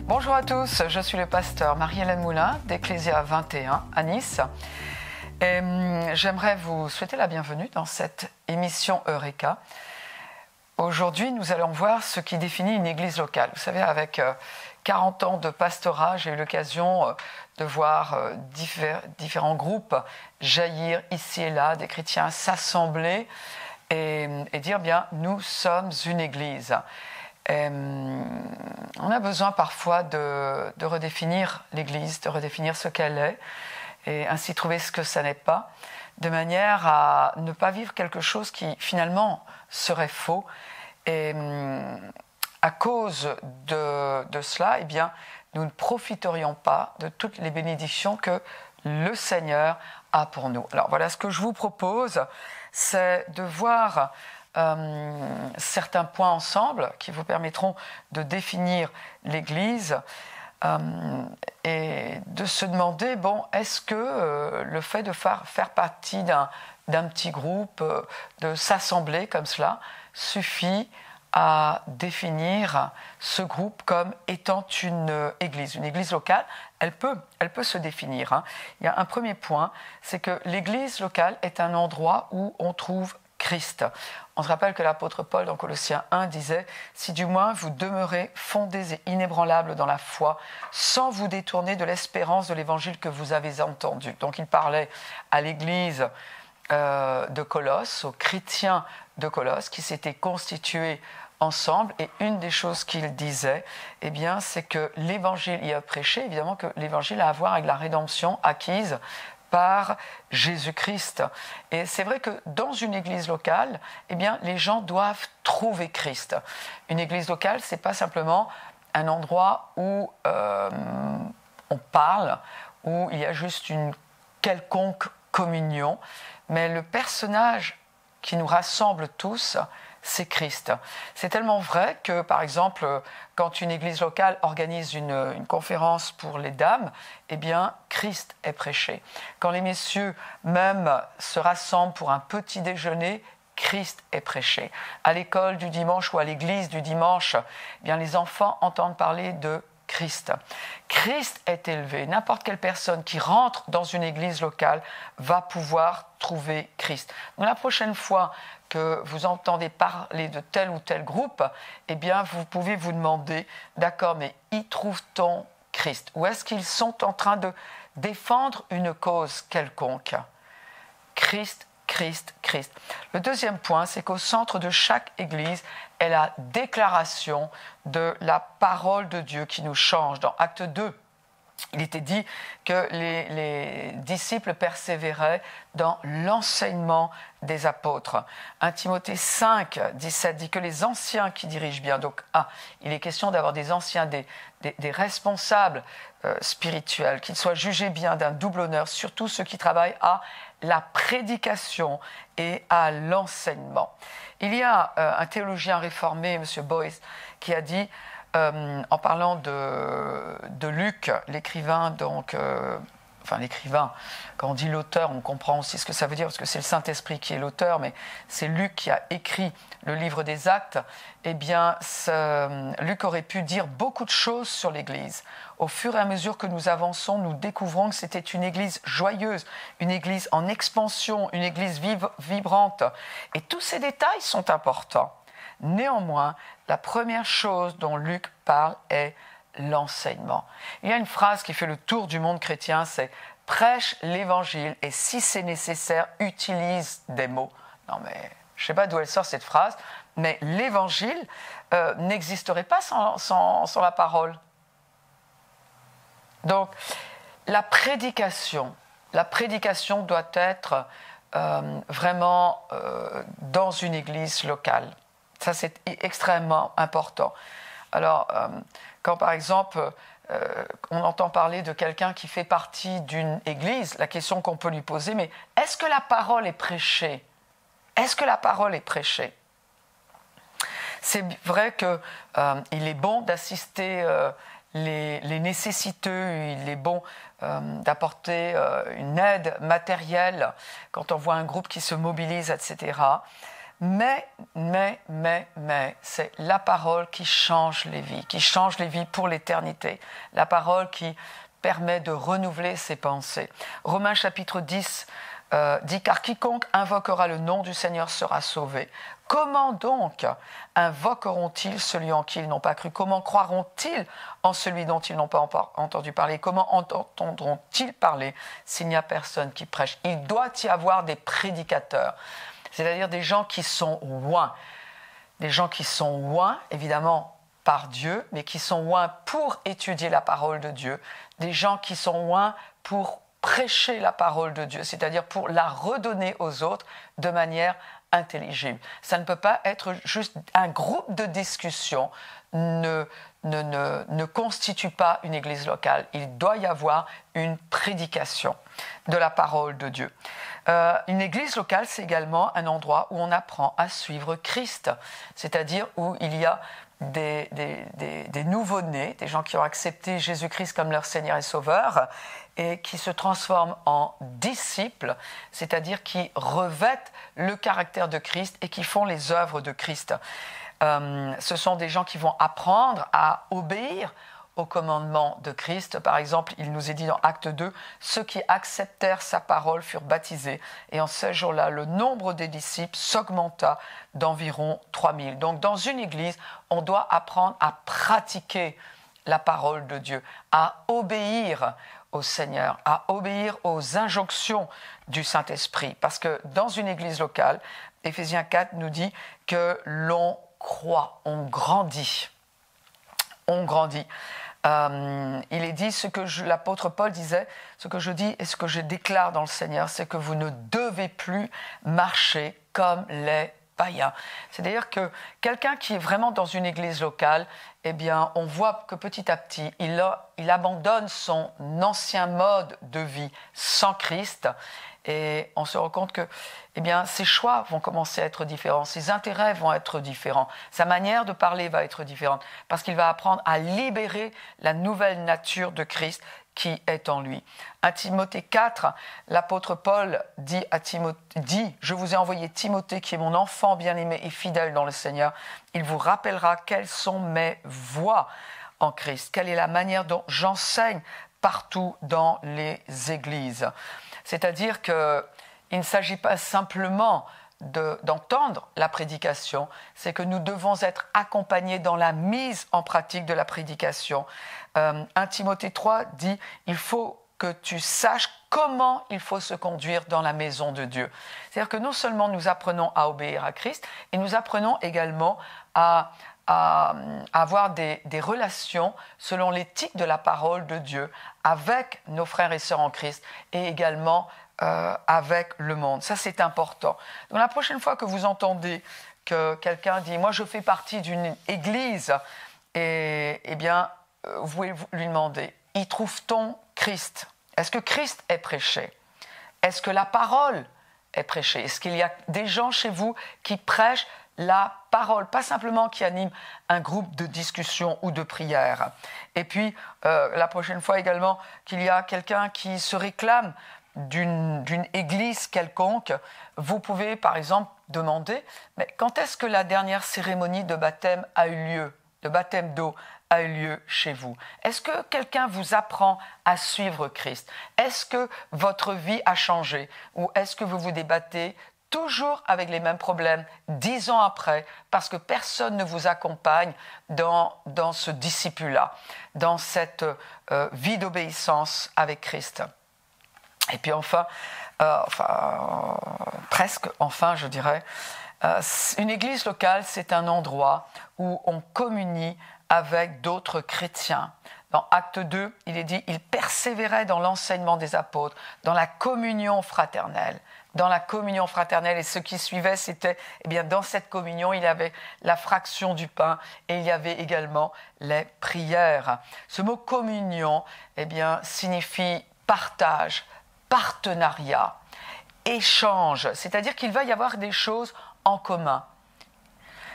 Bonjour à tous, je suis le pasteur Marie-Hélène Moulin d'Ecclésia 21 à Nice. Et j'aimerais vous souhaiter la bienvenue dans cette émission Eureka. Aujourd'hui, nous allons voir ce qui définit une église locale. Vous savez, avec 40 ans de pastorat, j'ai eu l'occasion de voir différents groupes jaillir ici et là, des chrétiens s'assembler et dire bien, nous sommes une église. On a besoin parfois de redéfinir l'Église, de redéfinir ce qu'elle est, et ainsi trouver ce que ça n'est pas, de manière à ne pas vivre quelque chose qui finalement serait faux. Et à cause de cela, eh bien, nous ne profiterions pas de toutes les bénédictions que le Seigneur a pour nous. Alors voilà, ce que je vous propose, c'est de voir certains points ensemble qui vous permettront de définir l'Église et de se demander, bon, est-ce que le fait de faire partie d'un petit groupe, de s'assembler comme cela, suffit à définir ce groupe comme étant une église locale? Elle peut se définir, hein. Il y a un premier point, c'est que l'église locale est un endroit où on trouve Christ. On se rappelle que l'apôtre Paul dans Colossiens 1 disait « Si du moins vous demeurez fondés et inébranlables dans la foi, sans vous détourner de l'espérance de l'évangile que vous avez entendu. » Donc il parlait à l'église de Colosse, aux chrétiens de Colosse qui s'étaient constitués ensemble, et une des choses qu'il disait, eh bien, c'est que l'évangile y a prêché, évidemment que l'évangile a à voir avec la rédemption acquise par Jésus-Christ. Et c'est vrai que dans une église locale, eh bien, les gens doivent trouver Christ. Une église locale, c'est pas simplement un endroit où on parle, où il y a juste une quelconque communion, mais le personnage qui nous rassemble tous, c'est Christ. C'est tellement vrai que, par exemple, quand une église locale organise une conférence pour les dames, eh bien, Christ est prêché. Quand les messieurs même se rassemblent pour un petit déjeuner, Christ est prêché. À l'école du dimanche ou à l'église du dimanche, eh bien, les enfants entendent parler de Christ. Christ est élevé. N'importe quelle personne qui rentre dans une église locale va pouvoir trouver Christ. Donc la prochaine fois que vous entendez parler de tel ou tel groupe, eh bien vous pouvez vous demander, d'accord, mais y trouve-t-on Christ? Ou est-ce qu'ils sont en train de défendre une cause quelconque? Christ, Christ, Christ. Le deuxième point, c'est qu'au centre de chaque église est la déclaration de la parole de Dieu qui nous change. Dans Acte 2, il était dit que les disciples persévéraient dans l'enseignement des apôtres. 1 Timothée 5, 17 dit que les anciens qui dirigent bien, donc il est question d'avoir des anciens, des responsables spirituels, qu'ils soient jugés bien d'un double honneur, surtout ceux qui travaillent à la prédication et à l'enseignement. Il y a un théologien réformé, M. Boyce, qui a dit, en parlant de Luc, l'écrivain, donc, l'écrivain, quand on dit l'auteur, on comprend aussi ce que ça veut dire, parce que c'est le Saint-Esprit qui est l'auteur, mais c'est Luc qui a écrit le livre des Actes. Eh bien, Luc aurait pu dire beaucoup de choses sur l'Église. Au fur et à mesure que nous avançons, nous découvrons que c'était une Église joyeuse, une Église en expansion, une Église vibrante. Et tous ces détails sont importants. Néanmoins, la première chose dont Luc parle est l'enseignement. Il y a une phrase qui fait le tour du monde chrétien, c'est « prêche l'évangile et si c'est nécessaire, utilise des mots ». Non mais, je ne sais pas d'où elle sort cette phrase, mais l'évangile n'existerait pas sans la parole. Donc, la prédication doit être vraiment dans une église locale. Ça, c'est extrêmement important. Alors, quand par exemple, on entend parler de quelqu'un qui fait partie d'une église, la question qu'on peut lui poser, mais est-ce que la parole est prêchée? Est-ce que la parole est prêchée? C'est vrai qu'il est bon d'assister les nécessiteux, il est bon d'apporter une aide matérielle quand on voit un groupe qui se mobilise, etc. Mais, c'est la parole qui change les vies pour l'éternité. La parole qui permet de renouveler ses pensées. Romains chapitre 10 dit « Car quiconque invoquera le nom du Seigneur sera sauvé. Comment donc invoqueront-ils celui en qui ils n'ont pas cru? Comment croiront-ils en celui dont ils n'ont pas entendu parler? Comment entendront-ils parler s'il n'y a personne qui prêche ?» Il doit y avoir des prédicateurs, c'est-à-dire des gens qui sont oints. Des gens qui sont oints, évidemment, par Dieu, mais qui sont oints pour étudier la parole de Dieu. Des gens qui sont oints pour prêcher la parole de Dieu, c'est-à-dire pour la redonner aux autres de manière intelligible. Ça ne peut pas être juste un groupe de discussion, ne constitue pas une église locale. Il doit y avoir une prédication de la parole de Dieu. Une église locale, c'est également un endroit où on apprend à suivre Christ, c'est-à-dire où il y a des nouveau-nés, des gens qui ont accepté Jésus-Christ comme leur Seigneur et Sauveur et qui se transforment en disciples, c'est-à-dire qui revêtent le caractère de Christ et qui font les œuvres de Christ. Ce sont des gens qui vont apprendre à obéir au commandement de Christ. Par exemple, il nous est dit dans Acte 2, « Ceux qui acceptèrent sa parole furent baptisés. » Et en ce jour-là, le nombre des disciples s'augmenta d'environ 3000. Donc, dans une église, on doit apprendre à pratiquer la parole de Dieu, à obéir au Seigneur, à obéir aux injonctions du Saint-Esprit. Parce que dans une église locale, Éphésiens 4 nous dit que l'on croit, on grandit. On grandit. Il est dit, l'apôtre Paul disait, ce que je dis et ce que je déclare dans le Seigneur, c'est que vous ne devez plus marcher comme les païens. C'est-à-dire que quelqu'un qui est vraiment dans une église locale, eh bien, on voit que petit à petit, il abandonne son ancien mode de vie sans Christ. Et on se rend compte que ses choix vont commencer à être différents, ses intérêts vont être différents, sa manière de parler va être différente, parce qu'il va apprendre à libérer la nouvelle nature de Christ qui est en lui. À Timothée 4, l'apôtre Paul dit « Je vous ai envoyé Timothée, qui est mon enfant bien-aimé et fidèle dans le Seigneur. Il vous rappellera quelles sont mes voies en Christ, quelle est la manière dont j'enseigne partout dans les églises. » C'est-à-dire qu'il ne s'agit pas simplement d'entendre la prédication, c'est que nous devons être accompagnés dans la mise en pratique de la prédication. 1 Timothée 3 dit « Il faut que tu saches comment il faut se conduire dans la maison de Dieu. » C'est-à-dire que non seulement nous apprenons à obéir à Christ, et nous apprenons également à avoir des relations selon l'éthique de la parole de Dieu avec nos frères et sœurs en Christ et également avec le monde. Ça, c'est important. Donc, la prochaine fois que vous entendez que quelqu'un dit « Moi, je fais partie d'une église », vous pouvez lui demander « Y trouve-t-on Christ ?» Est-ce que Christ est prêché? Est-ce que la parole est prêchée? Est-ce qu'il y a des gens chez vous qui prêchent la parole, pas simplement qui anime un groupe de discussion ou de prière? Et puis, la prochaine fois également, qu'il y a quelqu'un qui se réclame d'une église quelconque, vous pouvez par exemple demander, mais quand est-ce que la dernière cérémonie de baptême a eu lieu, de baptême d'eau a eu lieu chez vous? Est-ce que quelqu'un vous apprend à suivre Christ? Est-ce que votre vie a changé? Ou est-ce que vous vous débattez toujours avec les mêmes problèmes 10 ans après, parce que personne ne vous accompagne dans ce disciple-là, dans cette vie d'obéissance avec Christ? Et puis presque enfin, je dirais, une église locale, c'est un endroit où on communie avec d'autres chrétiens. Dans Acte 2, il est dit « Il persévérait dans l'enseignement des apôtres, dans la communion fraternelle. » Dans la communion fraternelle, et ce qui suivait, c'était, dans cette communion, il y avait la fraction du pain et il y avait également les prières. Ce mot communion, signifie partage, partenariat, échange, c'est-à-dire qu'il va y avoir des choses en commun.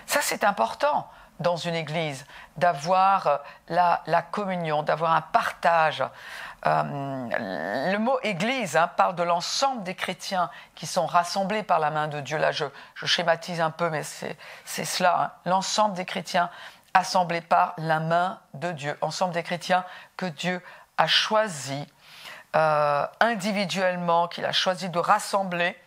Ça, c'est important dans une église, d'avoir la communion, d'avoir un partage. Le mot Église parle de l'ensemble des chrétiens qui sont rassemblés par la main de Dieu. Là, je schématise un peu, mais c'est cela. L'ensemble des chrétiens assemblés par la main de Dieu. Ensemble des chrétiens que Dieu a choisis individuellement, qu'il a choisi de rassembler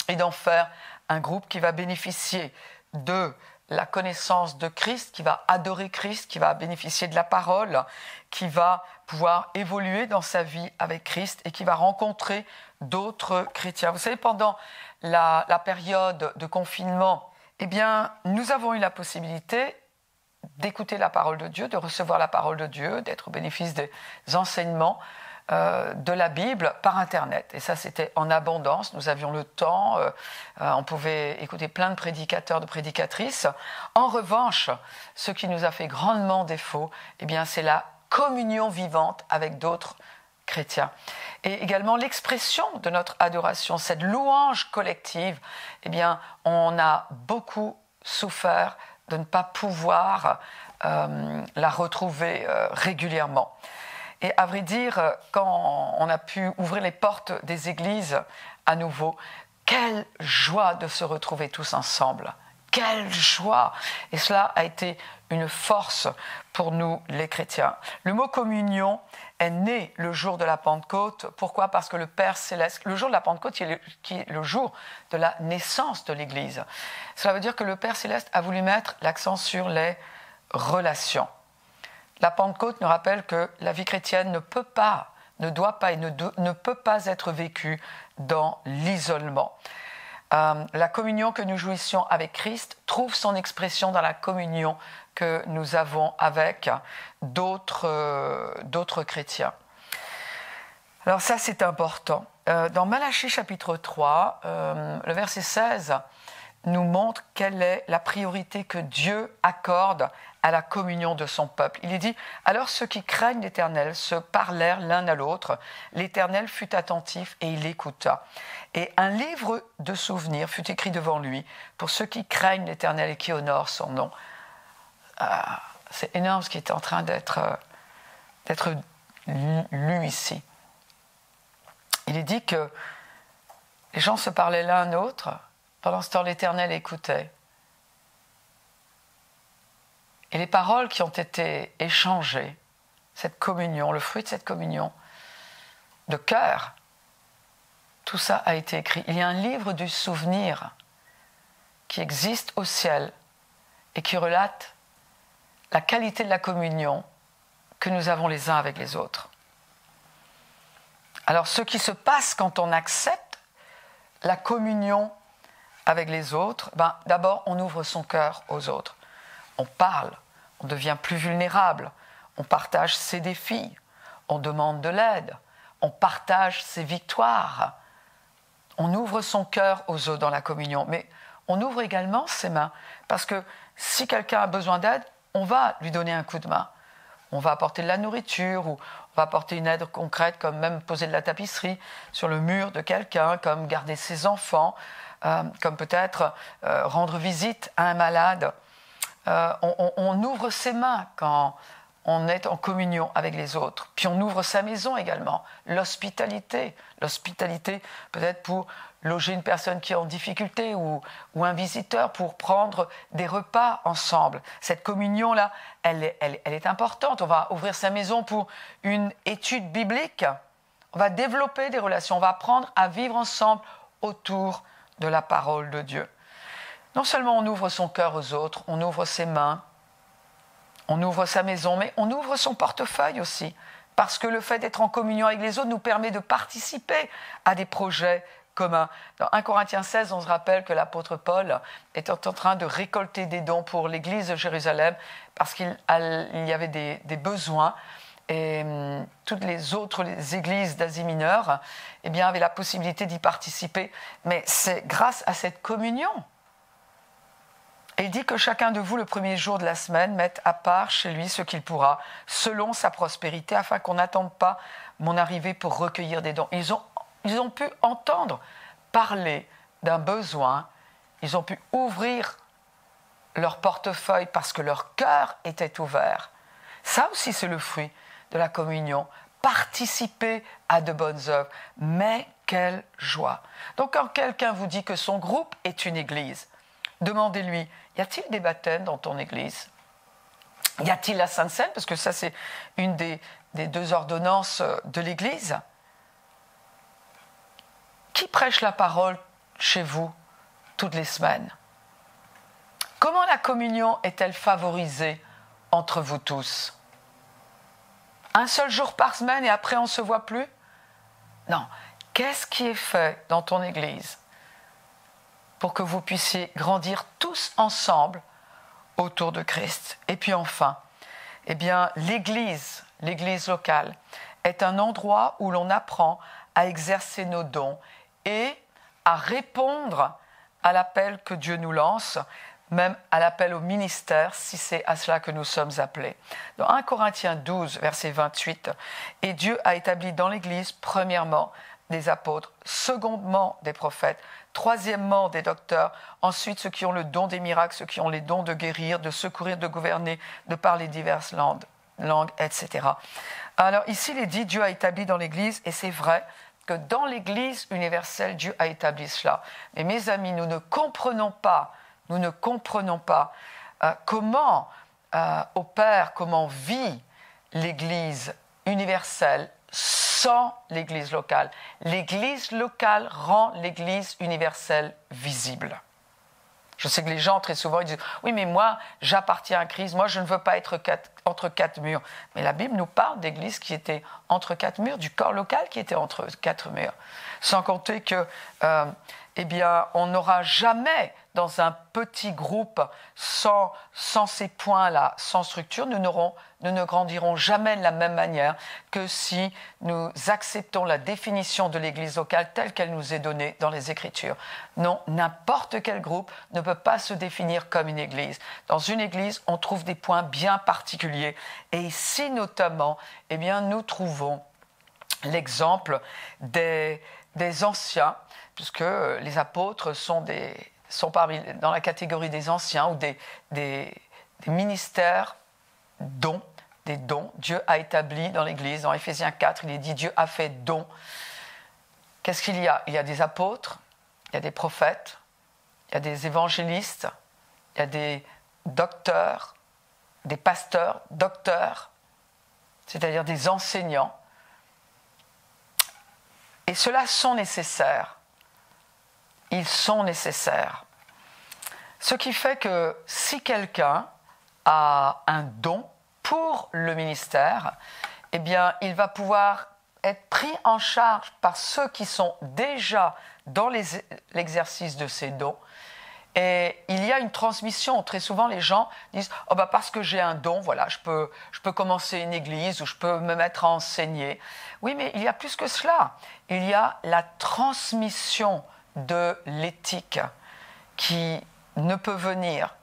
et d'en faire un groupe qui va bénéficier de la connaissance de Christ, qui va adorer Christ, qui va bénéficier de la parole, qui va pouvoir évoluer dans sa vie avec Christ et qui va rencontrer d'autres chrétiens. Vous savez, pendant la période de confinement, eh bien, nous avons eu la possibilité d'écouter la parole de Dieu, de recevoir la parole de Dieu, d'être au bénéfice des enseignements de la Bible par Internet. Et ça, c'était en abondance. Nous avions le temps. On pouvait écouter plein de prédicateurs, de prédicatrices. En revanche, ce qui nous a fait grandement défaut, eh bien, c'est la communion vivante avec d'autres chrétiens. Et également l'expression de notre adoration, cette louange collective, eh bien, on a beaucoup souffert de ne pas pouvoir la retrouver régulièrement. Et à vrai dire, quand on a pu ouvrir les portes des églises à nouveau, quelle joie de se retrouver tous ensemble. Quelle joie! Et cela a été une force pour nous, les chrétiens. Le mot communion est né le jour de la Pentecôte. Pourquoi? Parce que le Père Céleste, le jour de la Pentecôte qui est le jour de la naissance de l'Église. Cela veut dire que le Père Céleste a voulu mettre l'accent sur les relations. La Pentecôte nous rappelle que la vie chrétienne ne peut pas, ne doit pas et ne peut pas être vécue dans l'isolement. La communion que nous jouissions avec Christ trouve son expression dans la communion que nous avons avec d'autres chrétiens. Alors ça, c'est important. Dans Malachie chapitre 3, le verset 16 nous montre quelle est la priorité que Dieu accorde à la communion de son peuple. Il est dit « Alors ceux qui craignent l'Éternel se parlèrent l'un à l'autre. L'Éternel fut attentif et il écouta. Et un livre de souvenirs fut écrit devant lui pour ceux qui craignent l'Éternel et qui honorent son nom. » C'est énorme ce qui est en train d'être lu ici. Il est dit que les gens se parlaient l'un à l'autre. Pendant ce temps, l'Éternel écoutait. Et les paroles qui ont été échangées, cette communion, le fruit de cette communion, de cœur, tout ça a été écrit. Il y a un livre du souvenir qui existe au ciel et qui relate la qualité de la communion que nous avons les uns avec les autres. Alors, ce qui se passe quand on accepte la communion avec les autres, d'abord, on ouvre son cœur aux autres. On parle, on devient plus vulnérable, on partage ses défis, on demande de l'aide, on partage ses victoires. On ouvre son cœur aux autres dans la communion, mais on ouvre également ses mains, parce que si quelqu'un a besoin d'aide, on va lui donner un coup de main. On va apporter de la nourriture, ou on va apporter une aide concrète, comme même poser de la tapisserie sur le mur de quelqu'un, comme garder ses enfants, comme peut-être rendre visite à un malade. On ouvre ses mains quand on est en communion avec les autres. Puis on ouvre sa maison également. L'hospitalité peut-être pour loger une personne qui est en difficulté ou un visiteur pour prendre des repas ensemble. Cette communion-là, elle est importante. On va ouvrir sa maison pour une étude biblique. On va développer des relations. On va apprendre à vivre ensemble autour de la parole de Dieu. Non seulement on ouvre son cœur aux autres, on ouvre ses mains, on ouvre sa maison, mais on ouvre son portefeuille aussi. Parce que le fait d'être en communion avec les autres nous permet de participer à des projets communs. Dans 1 Corinthiens 16, on se rappelle que l'apôtre Paul était en train de récolter des dons pour l'église de Jérusalem parce qu'il y avait des besoins. Et toutes les autres églises d'Asie mineure avaient la possibilité d'y participer. Mais c'est grâce à cette communion. Et il dit que chacun de vous, le premier jour de la semaine, mette à part chez lui ce qu'il pourra, selon sa prospérité, afin qu'on n'attende pas mon arrivée pour recueillir des dons. Ils ont pu entendre parler d'un besoin, ils ont pu ouvrir leur portefeuille parce que leur cœur était ouvert. Ça aussi, c'est le fruit de la communion. participer à de bonnes œuvres. Mais quelle joie! Donc quand quelqu'un vous dit que son groupe est une église, demandez-lui, y a-t-il des baptêmes dans ton église? Y a-t-il la Sainte Seine? Parce que ça, c'est une des 2 ordonnances de l'Église. Qui prêche la parole chez vous toutes les semaines? Comment la communion est-elle favorisée entre vous tous? Un seul jour par semaine et après on ne se voit plus? Non. Qu'est-ce qui est fait dans ton Église pour que vous puissiez grandir tous ensemble autour de Christ? Et puis enfin, eh bien, l'Église locale, est un endroit où l'on apprend à exercer nos dons et à répondre à l'appel que Dieu nous lance, même à l'appel au ministère, si c'est à cela que nous sommes appelés. Dans 1 Corinthiens 12, verset 28, « Et Dieu a établi dans l'Église, premièrement, des apôtres, secondement, des prophètes, troisièmement, des docteurs, ensuite ceux qui ont le don des miracles, ceux qui ont les dons de guérir, de secourir, de gouverner, de parler diverses langues, etc. » Alors ici, il est dit, Dieu a établi dans l'Église, et c'est vrai que dans l'Église universelle, Dieu a établi cela. Mais mes amis, nous ne comprenons pas comment opère, comment vit l'Église universelle sans l'Église locale. L'Église locale rend l'Église universelle visible. Je sais que les gens, très souvent, ils disent « Oui, mais moi, j'appartiens à Christ, moi, je ne veux pas être entre 4 murs. » Mais la Bible nous parle d'églises qui étaient entre 4 murs, du corps local qui était entre 4 murs. Sans compter que, eh bien, on n'aura jamais, dans un petit groupe, sans ces points-là, sans structure, nous ne grandirons jamais de la même manière que si nous acceptons la définition de l'Église locale telle qu'elle nous est donnée dans les Écritures. Non, n'importe quel groupe ne peut pas se définir comme une Église. Dans une Église, on trouve des points bien particuliers. Et ici, notamment, eh bien, nous trouvons l'exemple des anciens, puisque les apôtres sont dans la catégorie des anciens ou des ministères dons, des dons. Dieu a établi dans l'Église, dans Éphésiens 4, il est dit Dieu a fait don. Qu'est-ce qu'il y a? Il y a des apôtres, il y a des prophètes, il y a des évangélistes, il y a des docteurs, des pasteurs, docteurs, c'est-à-dire des enseignants. Et ceux-là sont nécessaires. Ils sont nécessaires. Ce qui fait que si quelqu'un a un don pour le ministère, eh bien, il va pouvoir être pris en charge par ceux qui sont déjà dans l'exercice de ces dons. Et il y a une transmission. Très souvent, les gens disent « Oh, bah, parce que j'ai un don, voilà, je peux commencer une église ou je peux me mettre à enseigner. » Oui, mais il y a plus que cela. Il y a la transmission de l'éthique qui ne peut venir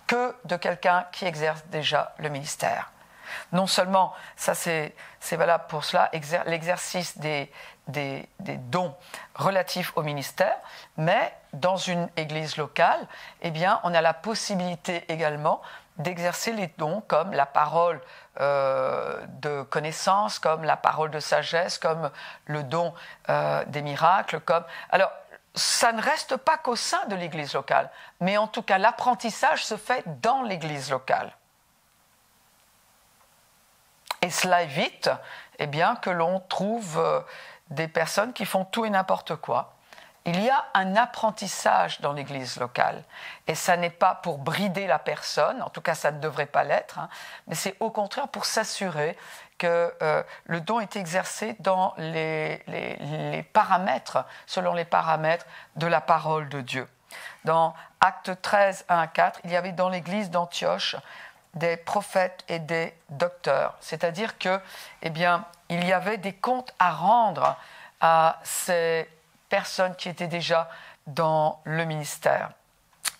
que de quelqu'un qui exerce déjà le ministère. Non seulement, ça c'est valable pour cela, l'exercice des dons relatifs au ministère, mais dans une église locale, eh bien, on a la possibilité également d'exercer les dons comme la parole de connaissance, comme la parole de sagesse, comme le don des miracles. Alors, ça ne reste pas qu'au sein de l'église locale, mais en tout cas, l'apprentissage se fait dans l'église locale. Et cela évite eh bien, que l'on trouve des personnes qui font tout et n'importe quoi. Il y a un apprentissage dans l'église locale. Et ça n'est pas pour brider la personne, en tout cas ça ne devrait pas l'être, mais c'est au contraire pour s'assurer que le don est exercé dans les paramètres, selon les paramètres de la parole de Dieu. Dans Actes 13, 1 à 4, il y avait dans l'église d'Antioche des prophètes et des docteurs. C'est-à-dire que, eh bien, il y avait des comptes à rendre à ces personnes qui étaient déjà dans le ministère.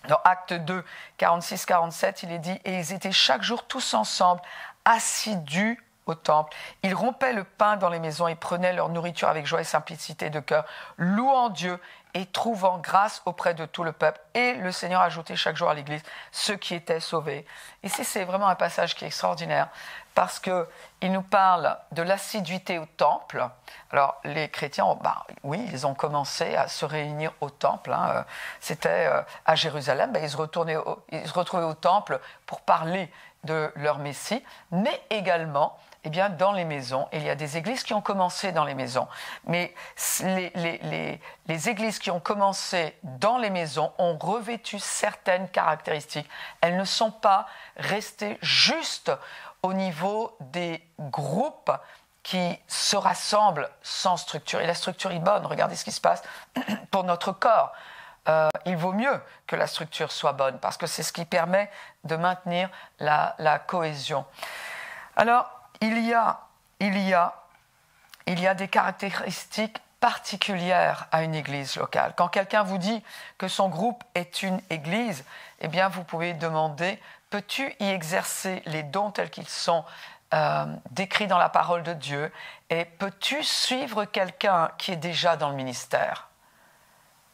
Dans Acte 2, 46-47, il est dit « Et ils étaient chaque jour tous ensemble, assidus au temple. Ils rompaient le pain dans les maisons et prenaient leur nourriture avec joie et simplicité de cœur, louant Dieu et trouvant grâce auprès de tout le peuple. Et le Seigneur ajoutait chaque jour à l'Église ceux qui étaient sauvés. Ici, c'est vraiment un passage qui est extraordinaire parce qu'il nous parle de l'assiduité au temple. Alors, les chrétiens, oui, ils ont commencé à se réunir au temple. C'était à Jérusalem, ils se retrouvaient au temple pour parler de leur Messie, mais également dans les maisons. Il y a des églises qui ont commencé dans les maisons. Mais les églises qui ont commencé dans les maisons ont revêtu certaines caractéristiques. Elles ne sont pas restées juste au niveau des groupes qui se rassemblent sans structure. Et la structure est bonne. Regardez ce qui se passe pour notre corps. Il vaut mieux que la structure soit bonne parce que c'est ce qui permet de maintenir la cohésion. Alors, il y a des caractéristiques particulières à une église locale. Quand quelqu'un vous dit que son groupe est une église, vous pouvez demander, peux-tu y exercer les dons tels qu'ils sont décrits dans la parole de Dieu et peux-tu suivre quelqu'un qui est déjà dans le ministère?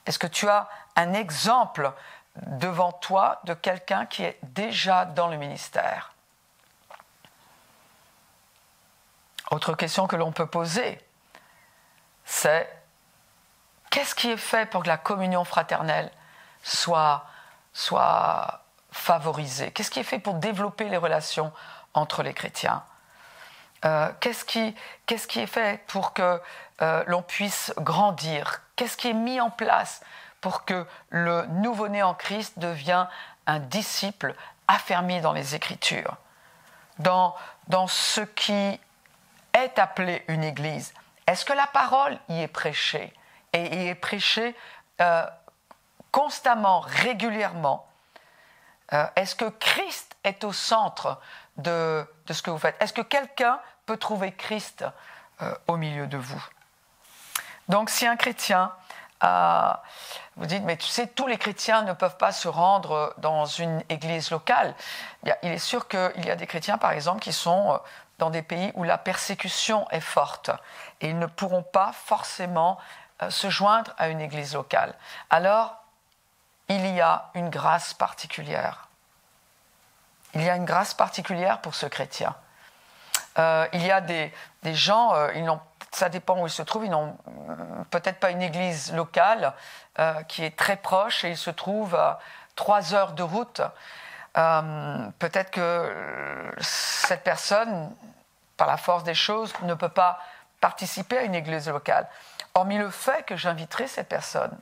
Est-ce que tu as un exemple devant toi de quelqu'un qui est déjà dans le ministère? Autre question que l'on peut poser, c'est qu'est-ce qui est fait pour que la communion fraternelle soit favorisée? Qu'est-ce qui est fait pour développer les relations entre les chrétiens? Qu'est-ce qui est fait pour que l'on puisse grandir? Qu'est-ce qui est mis en place pour que le nouveau-né en Christ devienne un disciple affermi dans les Écritures? Dans ce qui est appelé une église, est-ce que la parole y est prêchée? Et y est prêchée constamment, régulièrement? Est-ce que Christ est au centre de ce que vous faites? Est-ce que quelqu'un peut trouver Christ au milieu de vous? Donc si un chrétien, vous dites, mais tu sais, tous les chrétiens ne peuvent pas se rendre dans une église locale. Il est sûr qu'il y a des chrétiens, par exemple, qui sont dans des pays où la persécution est forte et ils ne pourront pas forcément se joindre à une église locale. Alors, il y a une grâce particulière. Il y a une grâce particulière pour ce chrétien. Il y a des gens, ça dépend où ils se trouvent, ils n'ont peut-être pas une église locale qui est très proche et ils se trouvent à 3 heures de route. Peut-être que cette personne, par la force des choses, ne peut pas participer à une église locale. Hormis le fait que j'inviterai cette personne.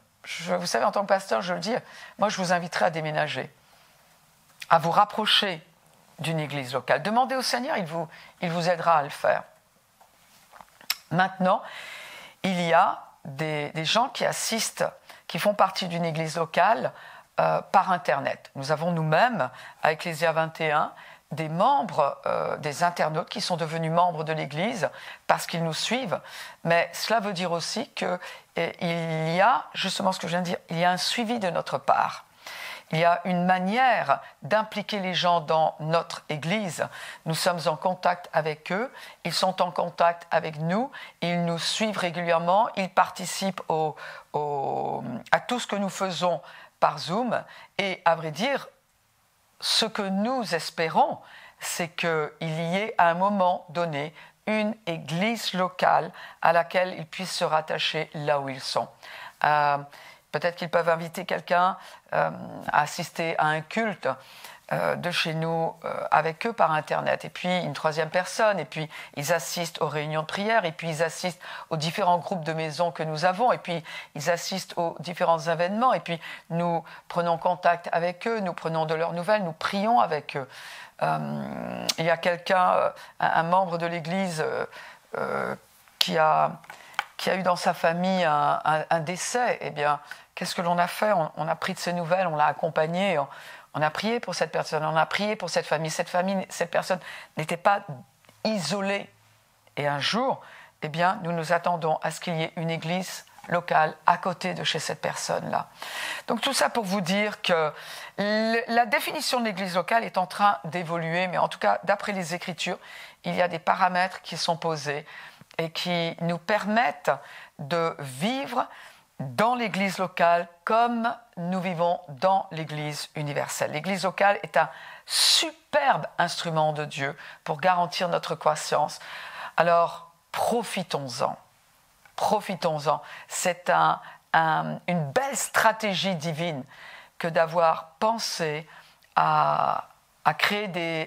Vous savez, en tant que pasteur, je le dis, moi je vous inviterai à déménager, à vous rapprocher d'une église locale. Demandez au Seigneur, il vous aidera à le faire. Maintenant, il y a des gens qui assistent, qui font partie d'une église locale par Internet. Nous avons nous-mêmes, à Ecclésia 21, des membres, des internautes qui sont devenus membres de l'Église parce qu'ils nous suivent. Mais cela veut dire aussi qu'il y a, justement ce que je viens de dire, il y a un suivi de notre part. Il y a une manière d'impliquer les gens dans notre Église. Nous sommes en contact avec eux, ils sont en contact avec nous, ils nous suivent régulièrement, ils participent à tout ce que nous faisons par Zoom. Et à vrai dire, ce que nous espérons, c'est qu'il y ait à un moment donné une église locale à laquelle ils puissent se rattacher là où ils sont. Peut-être qu'ils peuvent inviter quelqu'un à assister à un culte de chez nous avec eux par Internet. Et puis une troisième personne, et puis ils assistent aux réunions de prière, et puis ils assistent aux différents groupes de maisons que nous avons, et puis ils assistent aux différents événements, et puis nous prenons contact avec eux, nous prenons de leurs nouvelles, nous prions avec eux. Il y a quelqu'un, un membre de l'Église qui a eu dans sa famille un décès. Eh bien, qu'est-ce que l'on a fait? On a pris de ses nouvelles, on l'a accompagné, on a prié pour cette personne, on a prié pour cette famille. Cette personne n'était pas isolée. Et un jour, eh bien, nous nous attendons à ce qu'il y ait une église locale à côté de chez cette personne-là. Donc tout ça pour vous dire que la définition de l'église locale est en train d'évoluer, mais en tout cas, d'après les Écritures, il y a des paramètres qui sont posés et qui nous permettent de vivre dans l'Église locale comme nous vivons dans l'Église universelle. L'Église locale est un superbe instrument de Dieu pour garantir notre croissance. Alors, profitons-en. Profitons-en. C'est une belle stratégie divine que d'avoir pensé à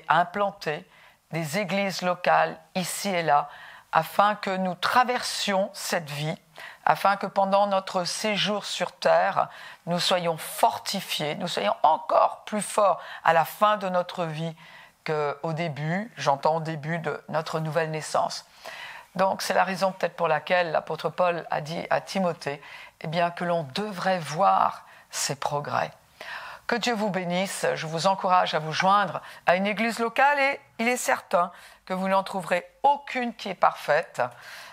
implanter des églises locales ici et là, afin que nous traversions cette vie, afin que pendant notre séjour sur terre, nous soyons fortifiés, nous soyons encore plus forts à la fin de notre vie qu'au début, j'entends au début de notre nouvelle naissance. Donc c'est la raison peut-être pour laquelle l'apôtre Paul a dit à Timothée que l'on devrait voir ces progrès. Que Dieu vous bénisse, je vous encourage à vous joindre à une église locale et il est certain que vous n'en trouverez aucune qui est parfaite,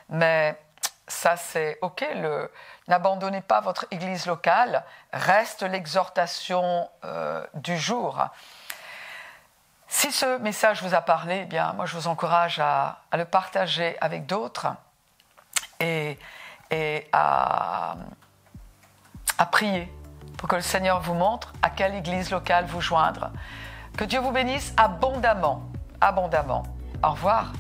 mais ça c'est ok, n'abandonnez pas votre église locale, reste l'exhortation du jour. Si ce message vous a parlé, moi je vous encourage à le partager avec d'autres et à prier pour que le Seigneur vous montre à quelle église locale vous joindre. Que Dieu vous bénisse abondamment, abondamment. Au revoir.